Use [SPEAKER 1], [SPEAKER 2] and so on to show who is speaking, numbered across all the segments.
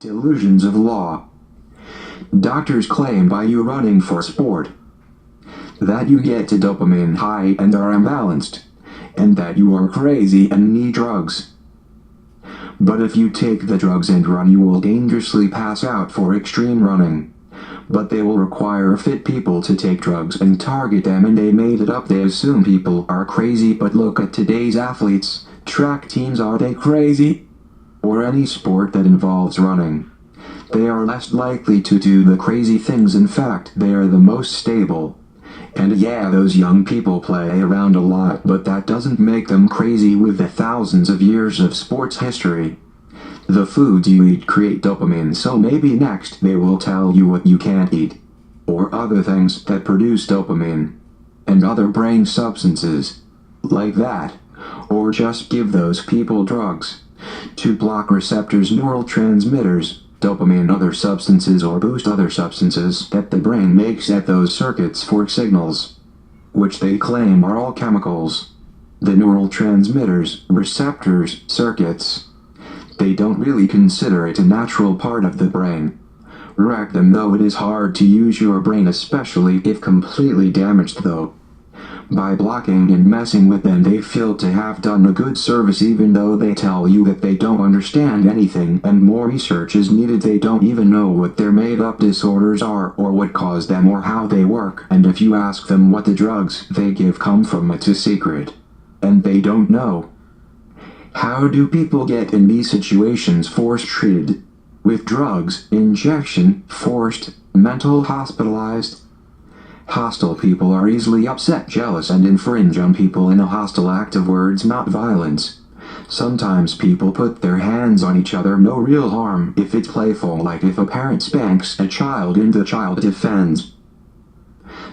[SPEAKER 1] Delusions of law. Doctors claim by you running for sport that you get a dopamine high and are imbalanced, and that you are crazy and need drugs. But if you take the drugs and run, you will dangerously pass out for extreme running. But they will require fit people to take drugs and target them, and they made it up. They assume people are crazy, but look at today's athletes. Track teams, are they crazy? Or any sport that involves running. They are less likely to do the crazy things. In fact, they are the most stable. And yeah, those young people play around a lot, but that doesn't make them crazy with the thousands of years of sports history. The foods you eat create dopamine, so maybe next they will tell you what you can't eat. Or other things that produce dopamine. And other brain substances. Like that. Or just give those people drugs to block receptors, neurotransmitters, dopamine, other substances, or boost other substances that the brain makes at those circuits for signals, which they claim are all chemicals. The neurotransmitters, receptors, circuits. They don't really consider it a natural part of the brain. Wreck them though. It is hard to use your brain, especially if completely damaged though. By blocking and messing with them, they feel to have done a good service, even though they tell you that they don't understand anything and more research is needed. They don't even know what their made-up disorders are, or what caused them, or how they work. And if you ask them what the drugs they give come from, it's a secret. And they don't know. How do people get in these situations? Force treated with drugs, injection, forced, mental, hospitalized. Hostile people are easily upset, jealous, and infringe on people in a hostile act of words, not violence. Sometimes people put their hands on each other, no real harm if it's playful, like if a parent spanks a child and the child defends.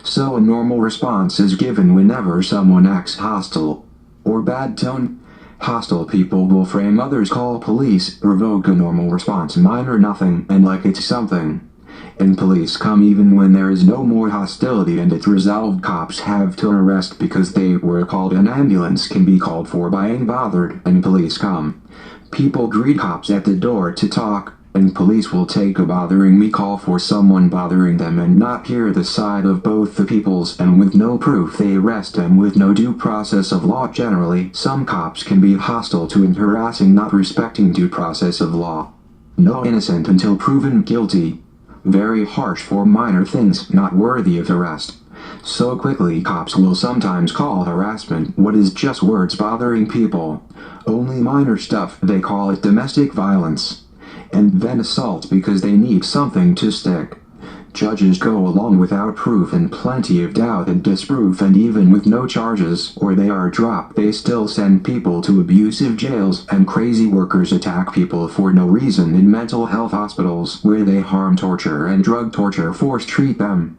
[SPEAKER 1] So a normal response is given whenever someone acts hostile or bad tone. Hostile people will frame others, call police, revoke a normal response, minor nothing, and like it's something. And police come even when there is no more hostility and it's resolved. Cops have to arrest because they were called. An ambulance can be called for by being bothered, and police come. People greet cops at the door to talk, and police will take a bothering me call for someone bothering them and not hear the side of both the peoples, and with no proof they arrest them with no due process of law. Generally, some cops can be hostile to and harassing, not respecting due process of law. No innocent until proven guilty. Very harsh for minor things, not worthy of arrest. So quickly cops will sometimes call harassment what is just words bothering people. Only minor stuff, they call it domestic violence. And then assault because they need something to stick. Judges go along without proof and plenty of doubt and disproof, and even with no charges, or they are dropped, they still send people to abusive jails, and crazy workers attack people for no reason in mental health hospitals, where they harm, torture, and drug torture, force treat them.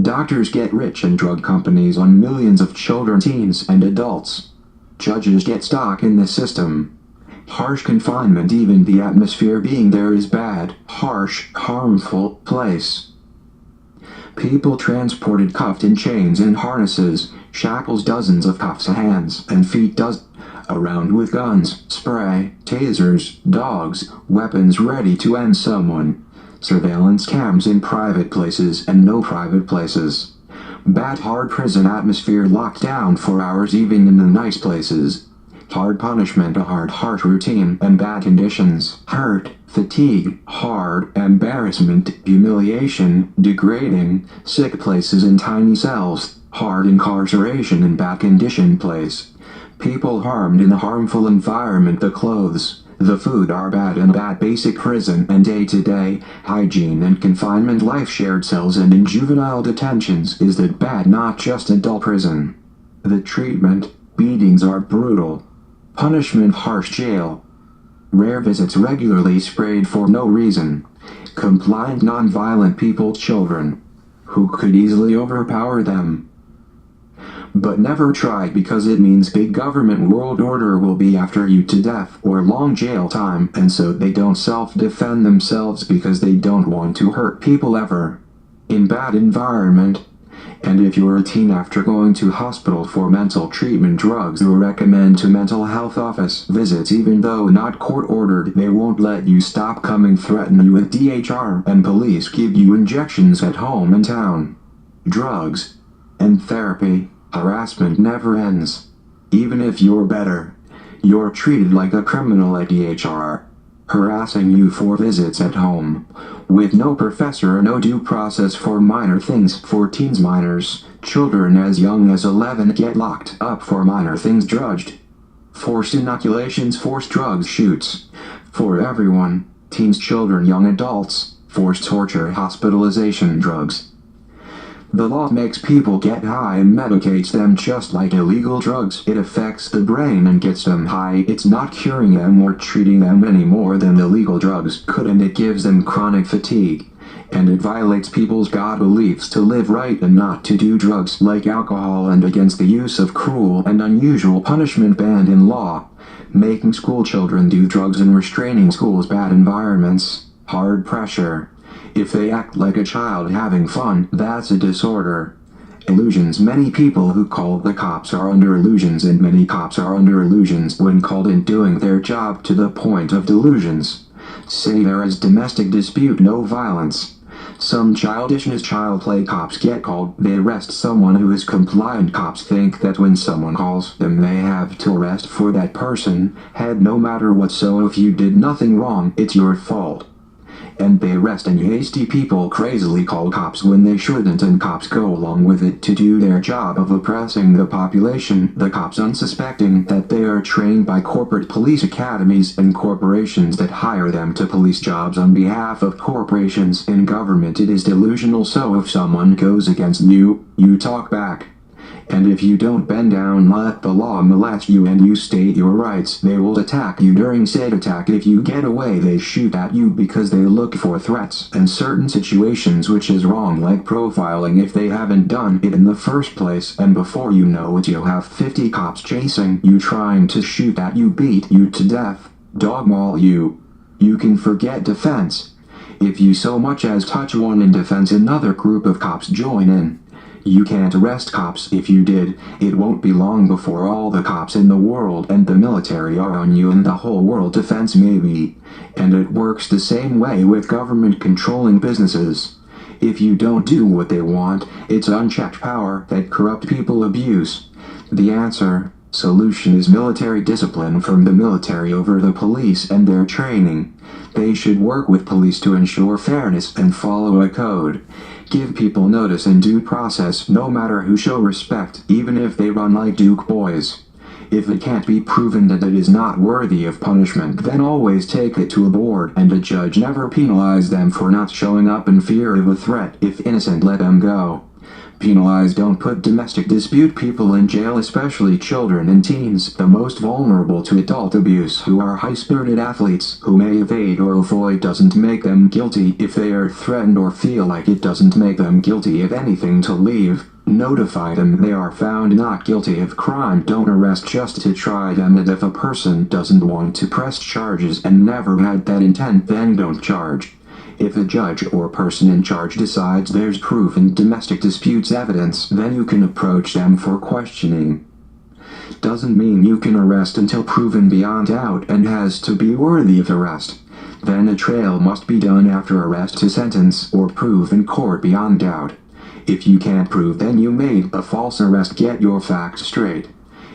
[SPEAKER 1] Doctors get rich and drug companies on millions of children, teens, and adults. Judges get stock in the system. Harsh confinement, even the atmosphere being there is bad, harsh, harmful place. People transported, cuffed in chains and harnesses, shackles, dozens of cuffs, hands and feet, around with guns, spray, tasers, dogs, weapons ready to end someone. Surveillance cams in private places and no private places. Bad, hard prison atmosphere, locked down for hours even in the nice places. Hard punishment, a hard, harsh routine, and bad conditions. Hurt, fatigue, hard, embarrassment, humiliation, degrading, sick places in tiny cells, hard incarceration in bad condition place. People harmed in a harmful environment, the clothes, the food are bad, and bad basic prison and day-to-day hygiene and confinement life. Shared cells and in juvenile detentions is that bad, not just adult prison. The treatment, beatings are brutal. Punishment, harsh jail. Rare visits, regularly sprayed for no reason. Compliant, non-violent people, children, who could easily overpower them. But never try, because it means big government world order will be after you to death or long jail time, and so they don't self-defend themselves because they don't want to hurt people ever. In bad environment. And if you're a teen after going to hospital for mental treatment, drugs will recommend to mental health office visits even though not court ordered. They won't let you stop coming, threaten you with DHR, and police give you injections at home in town. Drugs and therapy, harassment never ends. Even if you're better, you're treated like a criminal at DHR, harassing you for visits at home, with no professor or no due process for minor things. For teens, minors, children as young as 11 get locked up for minor things: drudged, forced inoculations, forced drugs shoots. For everyone, teens, children, young adults, forced torture, hospitalization, drugs. The law makes people get high and medicates them just like illegal drugs. It affects the brain and gets them high. It's not curing them or treating them any more than illegal drugs could, and it gives them chronic fatigue. And it violates people's God beliefs to live right and not to do drugs like alcohol, and against the use of cruel and unusual punishment banned in law, making school children do drugs and restraining schools, bad environments, hard pressure. If they act like a child having fun, that's a disorder. Illusions. Many people who call the cops are under illusions, and many cops are under illusions when called in doing their job to the point of delusions. Say there is domestic dispute, no violence. Some childishness, child play. Cops get called, they arrest someone who is compliant. Cops think that when someone calls them they have to arrest for that person had no matter what, so if you did nothing wrong it's your fault. And they arrest and hasty people crazily call cops when they shouldn't, and cops go along with it to do their job of oppressing the population. The cops unsuspecting that they are trained by corporate police academies and corporations that hire them to police jobs on behalf of corporations. In government it is delusional, so if someone goes against you, you talk back. And if you don't bend down, let the law molest you and you state your rights, they will attack you. During said attack, if you get away they shoot at you because they look for threats and certain situations, which is wrong, like profiling if they haven't done it in the first place, and before you know it you'll have 50 cops chasing you, trying to shoot at you, beat you to death, dogmaul you. You can forget defense. If you so much as touch one in defense, another group of cops join in. You can't arrest cops. If you did, it won't be long before all the cops in the world and the military are on you, and the whole world defense maybe. And it works the same way with government controlling businesses. If you don't do what they want, it's unchecked power that corrupt people abuse. The solution is military discipline from the military over the police and their training. They should work with police to ensure fairness and follow a code. Give people notice and due process, no matter who, show respect, even if they run like Duke boys. If it can't be proven that it is not worthy of punishment, then always take it to a board and a judge. Never penalize them for not showing up in fear of a threat. If innocent, let them go. Penalize, don't put domestic dispute people in jail, especially children and teens, the most vulnerable to adult abuse, who are high-spirited athletes, who may evade or avoid. Doesn't make them guilty if they are threatened or feel like it. Doesn't make them guilty of anything to leave. Notify them they are found not guilty of crime. Don't arrest just to try them, and if a person doesn't want to press charges and never had that intent, then don't charge. If a judge or person in charge decides there's proof in domestic disputes evidence, then you can approach them for questioning. Doesn't mean you can arrest until proven beyond doubt and has to be worthy of arrest. Then a trial must be done after arrest to sentence or prove in court beyond doubt. If you can't prove, then you made a false arrest. Get your facts straight.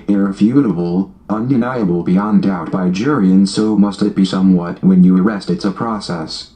[SPEAKER 1] Irrefutable, undeniable beyond doubt by jury, and so must it be somewhat when you arrest. It's a process.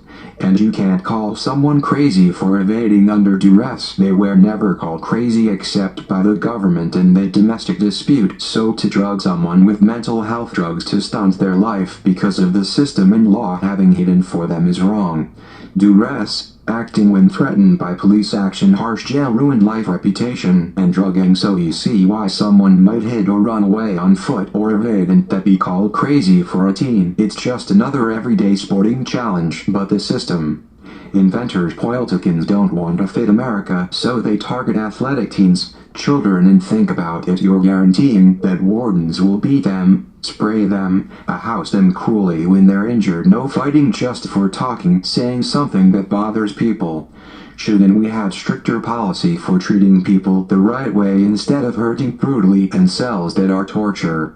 [SPEAKER 1] And you can't call someone crazy for evading under duress. They were never called crazy except by the government in the domestic dispute. So to drug someone with mental health drugs to stunt their life because of the system and law having hidden for them is wrong. Duress, acting when threatened by police action, harsh jail, ruined life, reputation, and drugging. So you see why someone might hit or run away on foot or evade and that be called crazy for a teen. It's just another everyday sporting challenge. But the system, inventors, politicans don't want to fit America, so they target athletic teens, children, and think about it, you're guaranteeing that wardens will beat them, spray them, house them cruelly when they're injured. No fighting just for talking, saying something that bothers people. Shouldn't we have stricter policy for treating people the right way instead of hurting brutally and cells that are torture?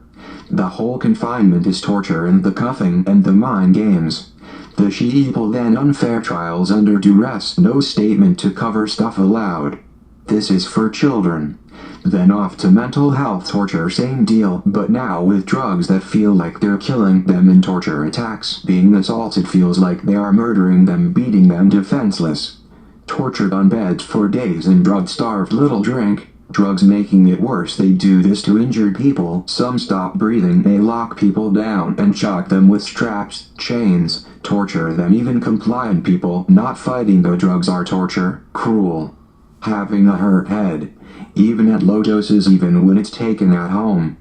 [SPEAKER 1] The whole confinement is torture, and the cuffing and the mind games. The sheeple then unfair trials under duress, no statement to cover stuff allowed. This is for children. Then off to mental health torture, same deal, but now with drugs that feel like they're killing them in torture attacks. Being assaulted feels like they are murdering them, beating them defenseless. Tortured on beds for days and drug-starved, little drink. Drugs making it worse. They do this to injured people. Some stop breathing. They lock people down and shock them with straps, chains, torture them. Even compliant people not fighting the drugs are torture. Cruel. Having a hurt head, even at low doses, even when it's taken at home.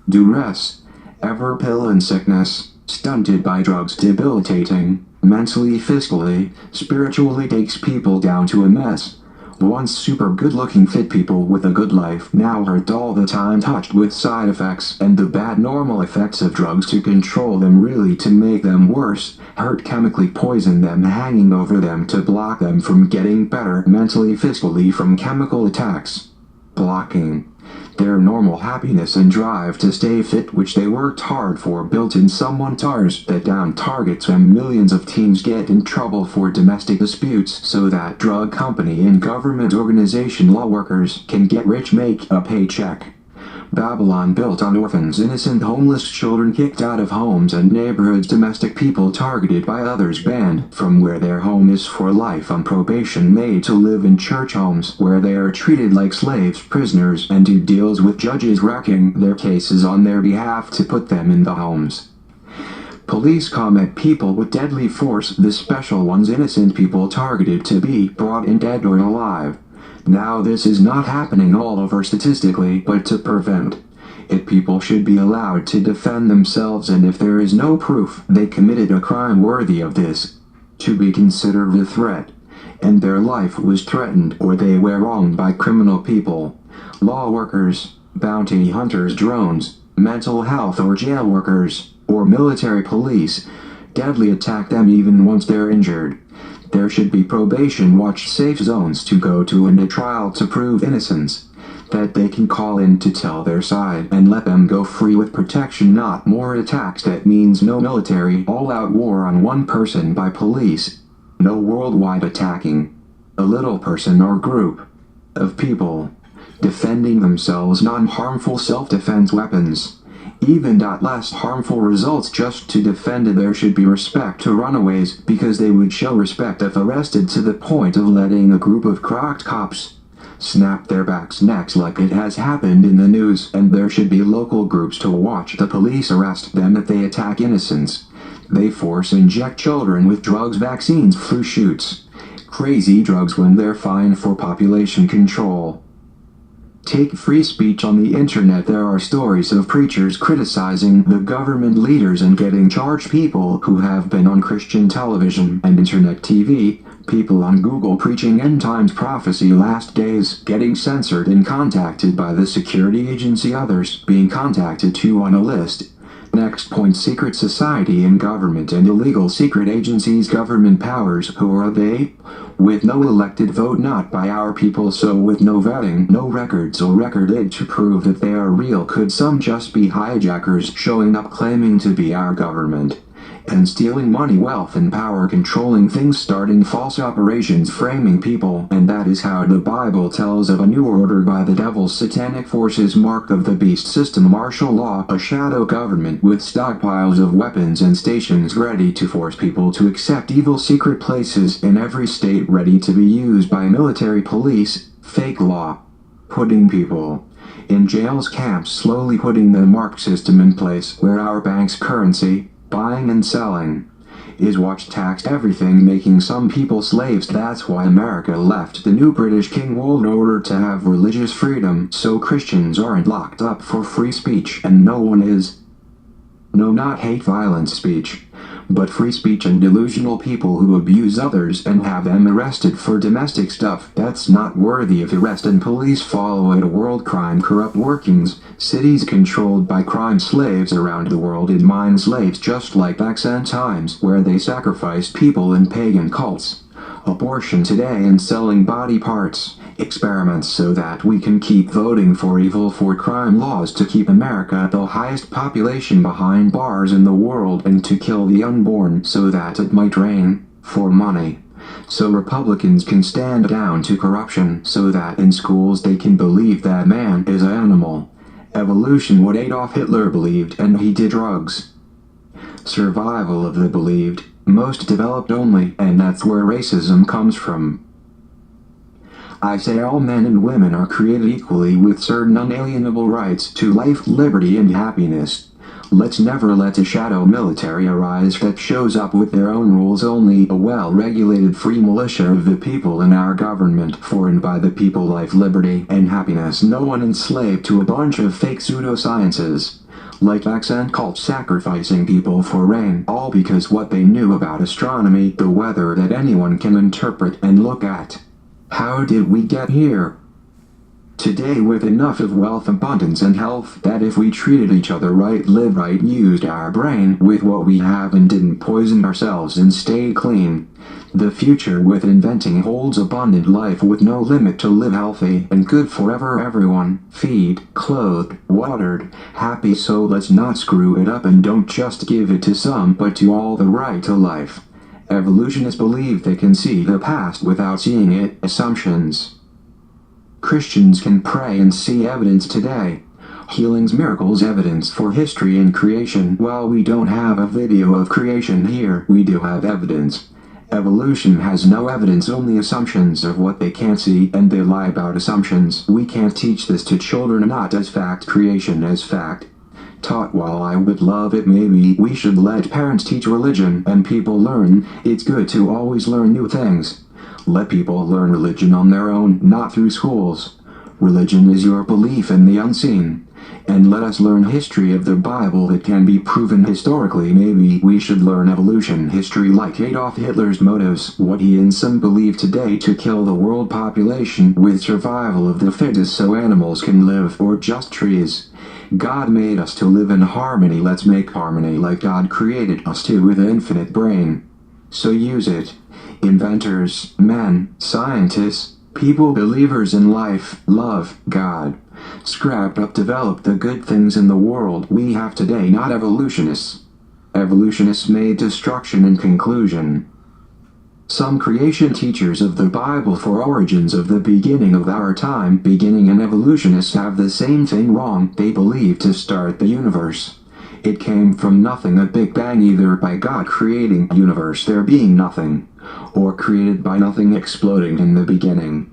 [SPEAKER 1] Duress. Ever pill and sickness. Stunted by drugs, debilitating. Mentally, physically, spiritually takes people down to a mess. Once super good-looking fit people with a good life, now hurt all the time, touched with side effects and the bad normal effects of drugs to control them, really to make them worse, hurt, chemically poison them, hanging over them to block them from getting better mentally, physically from chemical attacks. Blocking their normal happiness and drive to stay fit, which they worked hard for, built in someone tars that down targets, and millions of teens get in trouble for domestic disputes so that drug company and government organization law workers can get rich, make a paycheck. Babylon built on orphans, innocent homeless children kicked out of homes and neighborhoods, domestic people targeted by others, banned from where their home is for life, on probation, made to live in church homes where they are treated like slaves, prisoners, and do deals with judges racking their cases on their behalf to put them in the homes. Police come at people with deadly force, the special ones, innocent people targeted to be brought in dead or alive. Now this is not happening all over statistically, but to prevent it, people should be allowed to defend themselves, and if there is no proof they committed a crime worthy of this, to be considered a threat, and their life was threatened or they were wronged by criminal people, law workers, bounty hunters, drones, mental health or jail workers, or military police, deadly attack them even once they're injured. There should be probation watch safe zones to go to and a trial to prove innocence, that they can call in to tell their side and let them go free with protection, not more attacks. That means no military all-out war on one person by police, no worldwide attacking a little person or group of people defending themselves, non-harmful self-defense weapons. Even less harmful results just to defend it. There should be respect to runaways, because they would show respect if arrested, to the point of letting a group of crocked cops snap their backs necks like it has happened in the news, and there should be local groups to watch the police arrest them if they attack innocents. They force inject children with drugs, vaccines, flu shoots, crazy drugs when they're fine for population control. Take free speech on the internet. There are stories of preachers criticizing the government leaders and getting charged, people who have been on Christian television and internet TV, people on Google preaching end times prophecy, last days, getting censored and contacted by the security agency, others being contacted too on a list. Next point, secret society and government and illegal secret agencies, government powers. Who are they? With no elected vote, not by our people, so with no vetting, no records or recorded to prove that they are real, could some just be hijackers showing up claiming to be our government and stealing money, wealth and power, controlling things, starting false operations, framing people? And that is how the Bible tells of a new order by the devil's satanic forces, mark of the beast system, martial law, a shadow government with stockpiles of weapons and stations ready to force people to accept evil, secret places in every state ready to be used by military, police, fake law, putting people in jails, camps, slowly putting the mark system in place where our bank's currency, buying and selling, is watched, taxed, everything, making some people slaves. That's why America left the new British King world order to have religious freedom, so Christians aren't locked up for free speech, and no one is. No, not hate violence speech, but free speech, and delusional people who abuse others and have them arrested for domestic stuff. That's not worthy of arrest, and police follow it. A world crime, corrupt workings, cities controlled by crime, slaves around the world in mind slaves, just like back in times where they sacrificed people in pagan cults. abortion today and selling body parts, experiments so that we can keep voting for evil for crime laws to keep America the highest population behind bars in the world and to kill the unborn so that it might rain for money. So Republicans can stand down to corruption so that in schools they can believe that man is an animal. Evolution what Adolf Hitler believed and he did drugs. Survival of the believed, most developed only, and that's where racism comes from. I say all men and women are created equally with certain unalienable rights to life, liberty, and happiness. Let's never let a shadow military arise that shows up with their own rules only, a well-regulated free militia of the people in our government, for and by the people, life, liberty, and happiness, no one enslaved to a bunch of fake pseudosciences. Like accent cults sacrificing people for rain, all because what they knew about astronomy, the weather that anyone can interpret and look at. How did we get here? Today with enough of wealth, abundance, and health that if we treated each other right, lived right, used our brain with what we have and didn't poison ourselves and stayed clean, the future with inventing holds abundant life with no limit to live healthy and good forever, everyone, feed, clothed, watered, happy. So let's not screw it up and don't just give it to some but to all the right to life. Evolutionists believe they can see the past without seeing it. Assumptions. Christians can pray and see evidence today. Healings, miracles, evidence for history and creation. While we don't have a video of creation here, we do have evidence. Evolution has no evidence, only assumptions of what they can't see, and they lie about assumptions. We can't teach this to children, not as fact, creation as fact. Taught. While I would love it, maybe we should let parents teach religion and people learn. It's good to always learn new things. Let people learn religion on their own, not through schools. Religion is your belief in the unseen. And let us learn history of the Bible that can be proven historically. Maybe we should learn evolution history like Adolf Hitler's motives, what he and some believe today to kill the world population with survival of the fittest so animals can live, or just trees. God made us to live in harmony. Let's make harmony like God created us to with an infinite brain. So use it. Inventors, men, scientists, people, believers in life, love, God. Scrapped up, developed the good things in the world we have today, not evolutionists. Evolutionists made destruction and conclusion. Some creation teachers of the Bible for origins of the beginning of our time, beginning, and evolutionists have the same thing wrong. They believe to start the universe. It came from nothing, a big bang, either by God creating the universe, there being nothing, or created by nothing exploding in the beginning.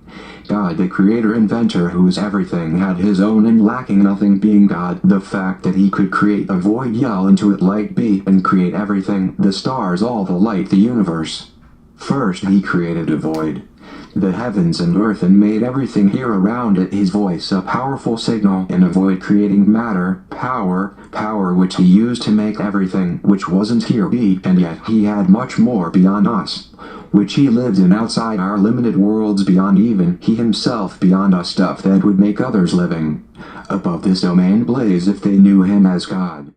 [SPEAKER 1] God, the creator inventor who is everything, had his own and lacking nothing, being God. The fact that he could create a void, yell into it light be, and create everything, the stars, all the light, the universe. First he created a void, the heavens and earth, and made everything here around it. His voice, a powerful signal in a void, creating matter, power which he used to make everything which wasn't here be, and yet he had much more beyond us, which he lived in outside our limited worlds, beyond even he himself, beyond us, stuff that would make others living above this domain blaze if they knew him as God.